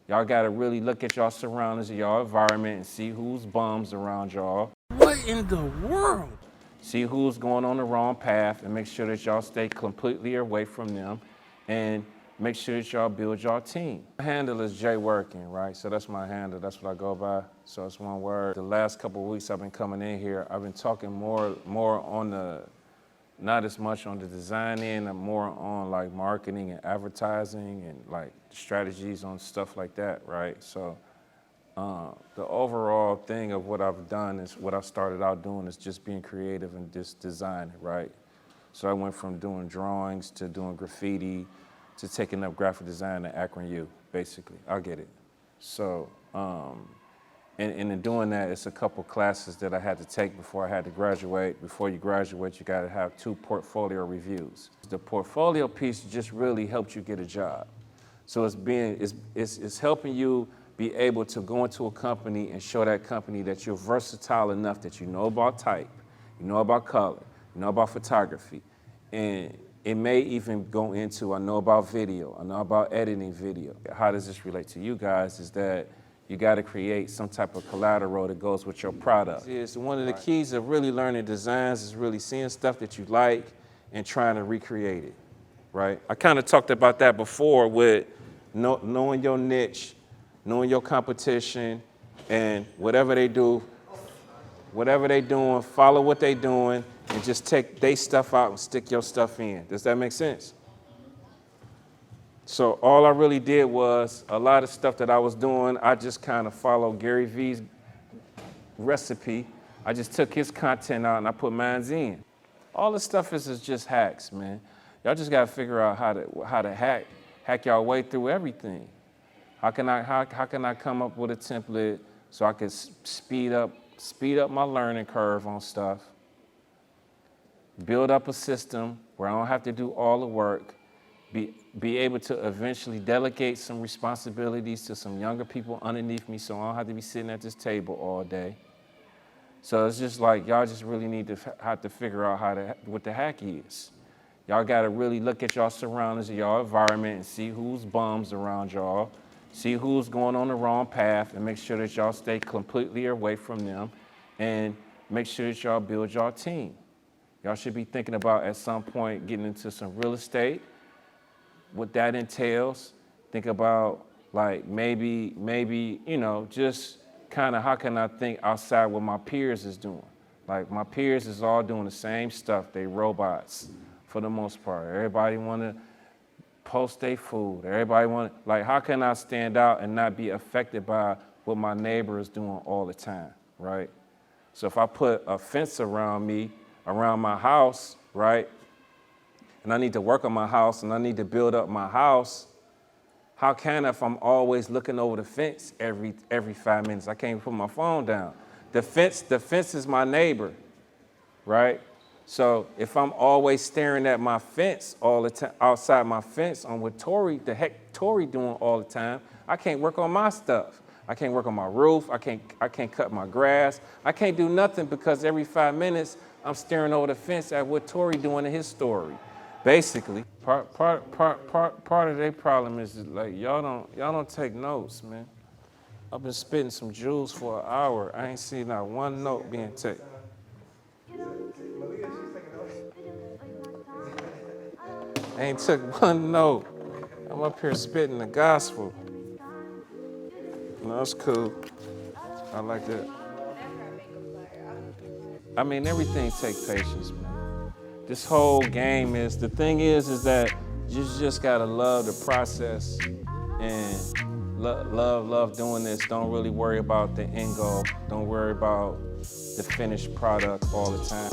Y'all gotta really look at y'all surroundings, y'all environment, and see who's bums around y'all. What in the world? See who's going on the wrong path and make sure that y'all stay completely away from them and make sure that y'all build y'all team. My handle is Jay Working, right? So that's my handle, that's what I go by. So it's one word. The last couple of weeks I've been coming in here, I've been talking more on the, not as much on the design end, and more on like marketing and advertising and like strategies on stuff like that, right? So the overall thing of what I've done is what I started out doing is just being creative and just designing, right? So I went from doing drawings to doing graffiti to taking up graphic design at Akron U, basically. I get it. So, and in doing that, it's a couple classes that I had to take before I had to graduate. Before you graduate, you gotta have 2 portfolio reviews. The portfolio piece just really helped you get a job. So it's helping you be able to go into a company and show that company that you're versatile enough that you know about type, you know about color, you know about photography. And it may even go into, I know about video, I know about editing video. How does this relate to you guys is that you gotta create some type of collateral that goes with your product. It's one of the keys of really learning designs is really seeing stuff that you like and trying to recreate it, right? I kind of talked about that before with knowing your niche, knowing your competition, and whatever they do, whatever they doing, follow what they doing, and just take their stuff out and stick your stuff in. Does that make sense? So all I really did was, a lot of stuff that I was doing, I just kind of followed Gary V's recipe. I just took his content out and I put mine in. All the stuff is just hacks, man. Y'all just gotta figure out how to hack y'all way through everything. How can I come up with a template so I can speed up my learning curve on stuff, build up a system where I don't have to do all the work, be able to eventually delegate some responsibilities to some younger people underneath me so I don't have to be sitting at this table all day. So it's just like, y'all just really need to have to figure out what the hack is. Y'all gotta really look at y'all surroundings, y'all environment, and see who's bums around y'all, see who's going on the wrong path, and make sure that y'all stay completely away from them, and make sure that y'all build y'all team. Y'all should be thinking about at some point getting into some real estate, what that entails. Think about like maybe, you know, just kind of how can I think outside what my peers is doing. Like my peers is all doing the same stuff. They robots for the most part. Everybody want to post their food. Everybody want to, like, how can I stand out and not be affected by what my neighbor is doing all the time, right? So if I put a fence around me, around my house, right, and I need to work on my house and I need to build up my house, how can I, if I'm always looking over the fence every 5 minutes? I can't even put my phone down. The fence is my neighbor, right? So if I'm always staring at my fence all the time, outside my fence on what the heck Tory doing all the time, I can't work on my stuff. I can't work on my roof. I can't cut my grass. I can't do nothing because every 5 minutes I'm staring over the fence at what Tory doing in his story. Basically, part of their problem is like y'all don't take notes, man. I've been spitting some jewels for an hour. I ain't seen not one note being taken. I ain't took one note. I'm up here spitting the gospel. No, that's cool. I like that. I mean, everything takes patience, man. This whole game is, the thing is that you just gotta love the process and love doing this. Don't really worry about the end goal. Don't worry about the finished product all the time.